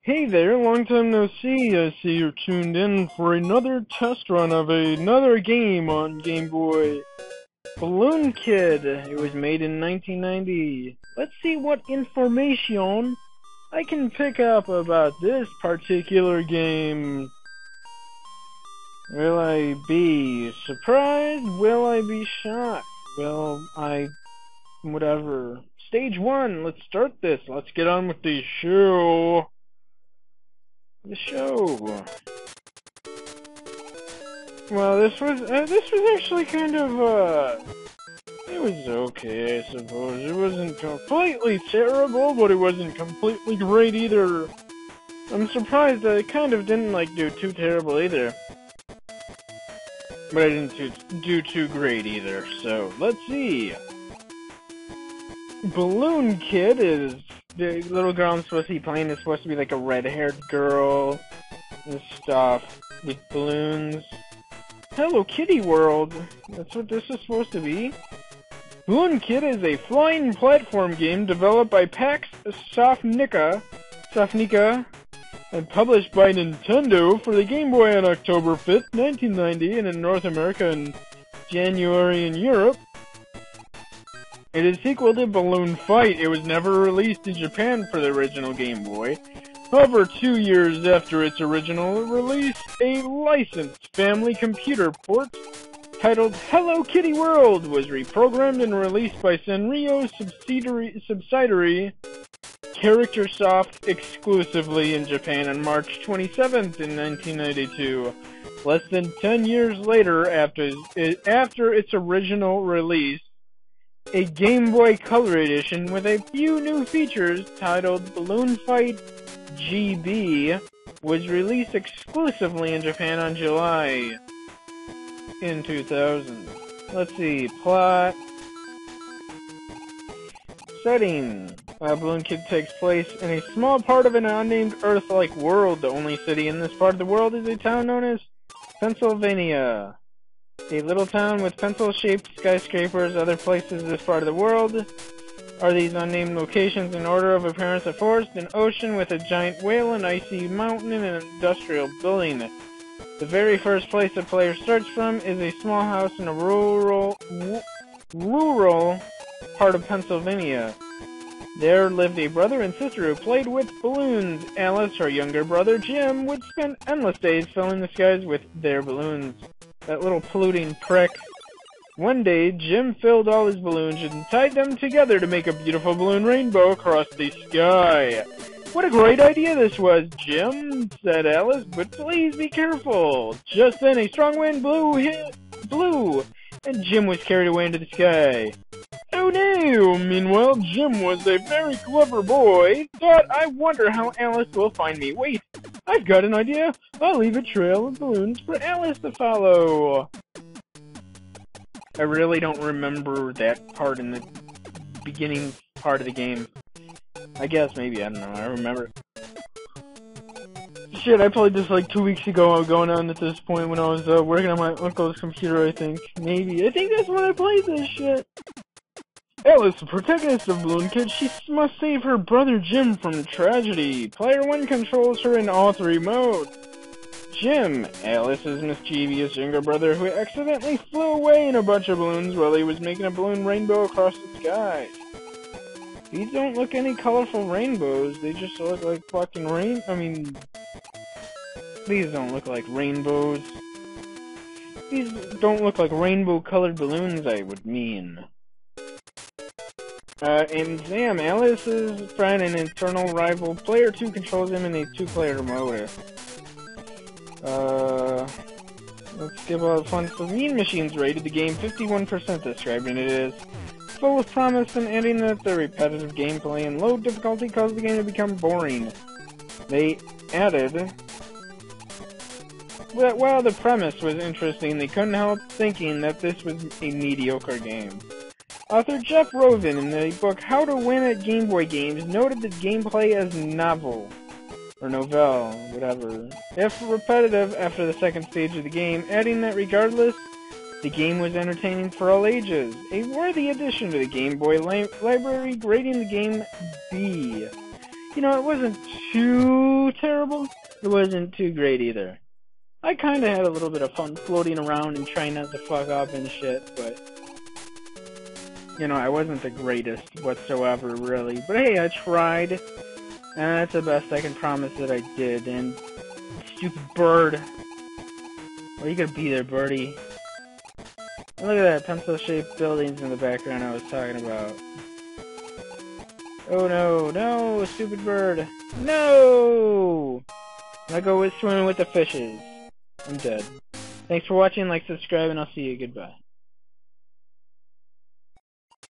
Hey there, long time no see. I see you're tuned in for another test run of another game on Game Boy. Balloon Kid. It was made in 1990. Let's see what information I can pick up about this particular game. Will I be surprised? Will I be shocked? Whatever. Stage 1, let's start this. Let's get on with the show. Well, this was actually kind of, it was okay, I suppose. It wasn't completely terrible, but it wasn't completely great either. I'm surprised that it kind of didn't, do too terrible either. But I didn't do too great either, so, let's see. Balloon Kid is... The little girl I'm supposed to be playing is supposed to be like a red-haired girl and stuff with balloons. Hello Kitty World. That's what this is supposed to be. Balloon Kid is a flying platform game developed by Pax Sofnica and published by Nintendo for the Game Boy on October 5th, 1990, and in North America in January in Europe. It is a sequel to Balloon Fight. It was never released in Japan for the original Game Boy. However, 2 years after its original release, a licensed family computer port titled Hello Kitty World was reprogrammed and released by Sanrio subsidiary Charactersoft exclusively in Japan on March 27th in 1992. Less than 10 years later, after its original release, a Game Boy Color edition with a few new features titled Balloon Fight GB was released exclusively in Japan on July in 2000. Let's see, plot. Setting. Balloon Kid takes place in a small part of an unnamed Earth-like world. The only city in this part of the world is a town known as Pennsylvania. A little town with pencil-shaped skyscrapers. Other places in this part of the world are these unnamed locations in order of appearance: a forest, an ocean with a giant whale, an icy mountain, and an industrial building. The very first place the player starts from is a small house in a rural part of Pennsylvania. There lived a brother and sister who played with balloons. Alice, her younger brother Jim, would spend endless days filling the skies with their balloons. That little polluting prick. One day, Jim filled all his balloons and tied them together to make a beautiful balloon rainbow across the sky. What a great idea this was, Jim, said Alice, but please be careful. Just then, a strong wind blew, and Jim was carried away into the sky. Oh no! Meanwhile, Jim was a very clever boy. Thought, I wonder how Alice will find me. Wait, I've got an idea. I'll leave a trail of balloons for Alice to follow. I really don't remember that part in the beginning part of the game. I guess maybe, I don't know, I remember. Shit, I played this like 2 weeks ago. I was going on at this point when I was working on my uncle's computer, I think. Maybe. I think that's when I played this shit. Alice, the protagonist of Balloon Kid, she must save her brother Jim from tragedy. Player 1 controls her in all 3 modes. Jim, Alice's mischievous younger brother who accidentally flew away in a bunch of balloons while he was making a balloon rainbow across the sky. These don't look any colorful rainbows, they just look like fucking these don't look like rainbows. These don't look like rainbow-colored balloons, I would mean. And Sam, Alice's friend and internal rival, player 2 controls him in a 2-player mode. Let's give a fun. The Mean Machines rated the game 51%, describing it as full of promise and adding that the repetitive gameplay and low difficulty caused the game to become boring. They added that while the premise was interesting, they couldn't help thinking that this was a mediocre game. Author Jeff Rovin, in the book How to Win at Game Boy Games, noted the gameplay as novel, or novelle, whatever, if repetitive after the second stage of the game, adding that regardless, the game was entertaining for all ages. A worthy addition to the Game Boy library, grading the game B. You know, it wasn't too terrible. It wasn't too great either. I kind of had a little bit of fun floating around and trying not to fuck up and shit, but you know, I wasn't the greatest whatsoever, really. But hey, I tried, and that's the best I can promise that I did. And stupid bird, well, you gotta be there, birdie. And look at that pencil-shaped buildings in the background I was talking about. Oh no, no, stupid bird, no! I go with swimming with the fishes. I'm dead. Thanks for watching, like, subscribe, and I'll see you. Goodbye.